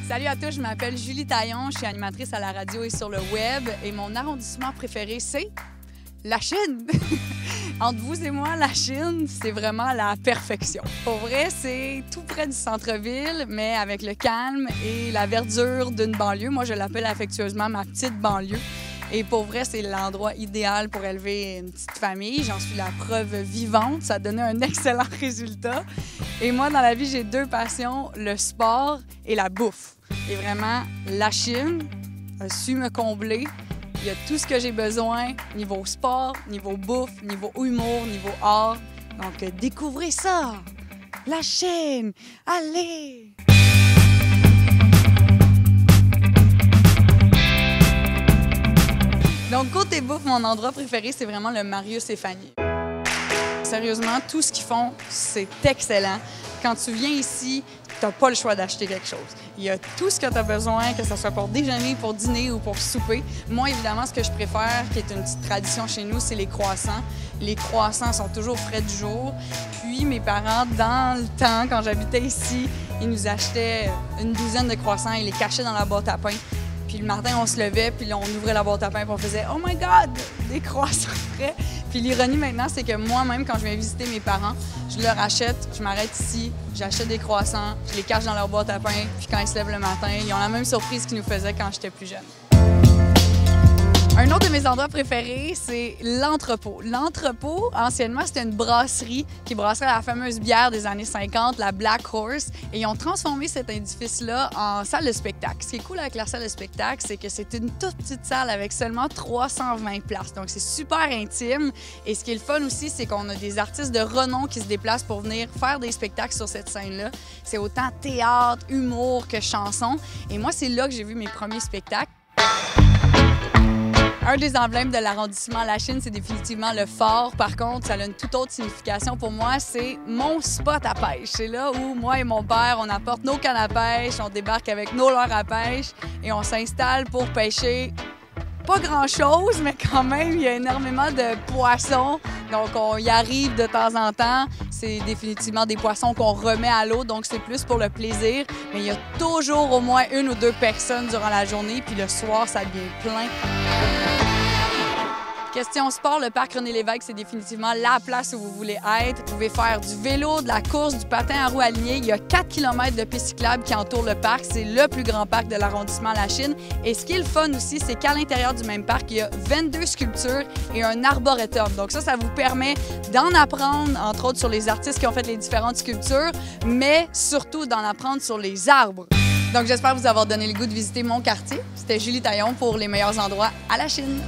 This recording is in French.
Salut à tous, je m'appelle Julie Taillon, je suis animatrice à la radio et sur le web et mon arrondissement préféré, c'est la Chine. Entre vous et moi, la Chine, c'est vraiment la perfection. Pour vrai, c'est tout près du centre-ville, mais avec le calme et la verdure d'une banlieue. Moi, je l'appelle affectueusement ma petite banlieue. Et pour vrai, c'est l'endroit idéal pour élever une petite famille. J'en suis la preuve vivante. Ça a donné un excellent résultat. Et moi, dans la vie, j'ai deux passions, le sport et la bouffe. Et vraiment, la Chine a su me combler. Il y a tout ce que j'ai besoin, niveau sport, niveau bouffe, niveau humour, niveau art. Donc, découvrez ça! La Chine! Allez! Donc, côté bouffe, mon endroit préféré, c'est vraiment le Marius et Fanny. Sérieusement, tout ce qu'ils font, c'est excellent. Quand tu viens ici, tu n'as pas le choix d'acheter quelque chose. Il y a tout ce que tu as besoin, que ce soit pour déjeuner, pour dîner ou pour souper. Moi, évidemment, ce que je préfère, qui est une petite tradition chez nous, c'est les croissants. Les croissants sont toujours frais du jour. Puis, mes parents, dans le temps, quand j'habitais ici, ils nous achetaient une douzaine de croissants et les cachaient dans la boîte à pain. Puis le matin, on se levait, puis là, on ouvrait la boîte à pain, puis on faisait « Oh my God! Des croissants frais! » Puis l'ironie maintenant, c'est que moi-même, quand je viens visiter mes parents, je leur achète, je m'arrête ici, j'achète des croissants, je les cache dans leur boîte à pain, puis quand ils se lèvent le matin, ils ont la même surprise qu'ils nous faisaient quand j'étais plus jeune. Un autre de mes endroits préférés, c'est l'entrepôt. L'entrepôt, anciennement, c'était une brasserie qui brasserait la fameuse bière des années 50, la Black Horse. Et ils ont transformé cet édifice-là en salle de spectacle. Ce qui est cool avec la salle de spectacle, c'est que c'est une toute petite salle avec seulement 320 places. Donc, c'est super intime. Et ce qui est le fun aussi, c'est qu'on a des artistes de renom qui se déplacent pour venir faire des spectacles sur cette scène-là. C'est autant théâtre, humour que chanson. Et moi, c'est là que j'ai vu mes premiers spectacles. Un des emblèmes de l'arrondissement La Chine, c'est définitivement le phare. Par contre, ça a une toute autre signification pour moi. C'est mon spot à pêche. C'est là où moi et mon père, on apporte nos cannes à pêche, on débarque avec nos leurres à pêche et on s'installe pour pêcher. Pas grand-chose, mais quand même, il y a énormément de poissons. Donc, on y arrive de temps en temps. C'est définitivement des poissons qu'on remet à l'eau, donc c'est plus pour le plaisir. Mais il y a toujours au moins une ou deux personnes durant la journée, puis le soir, ça devient plein. Question sport, le parc René-Lévesque, c'est définitivement la place où vous voulez être. Vous pouvez faire du vélo, de la course, du patin à roues alignées. Il y a 4 km de pistes cyclables qui entourent le parc. C'est le plus grand parc de l'arrondissement La Chine. Et ce qui est le fun aussi, c'est qu'à l'intérieur du même parc, il y a 22 sculptures et un arboretum. Donc ça vous permet d'en apprendre, entre autres, sur les artistes qui ont fait les différentes sculptures, mais surtout d'en apprendre sur les arbres. Donc j'espère vous avoir donné le goût de visiter mon quartier. C'était Julie Taillon pour les meilleurs endroits à La Chine.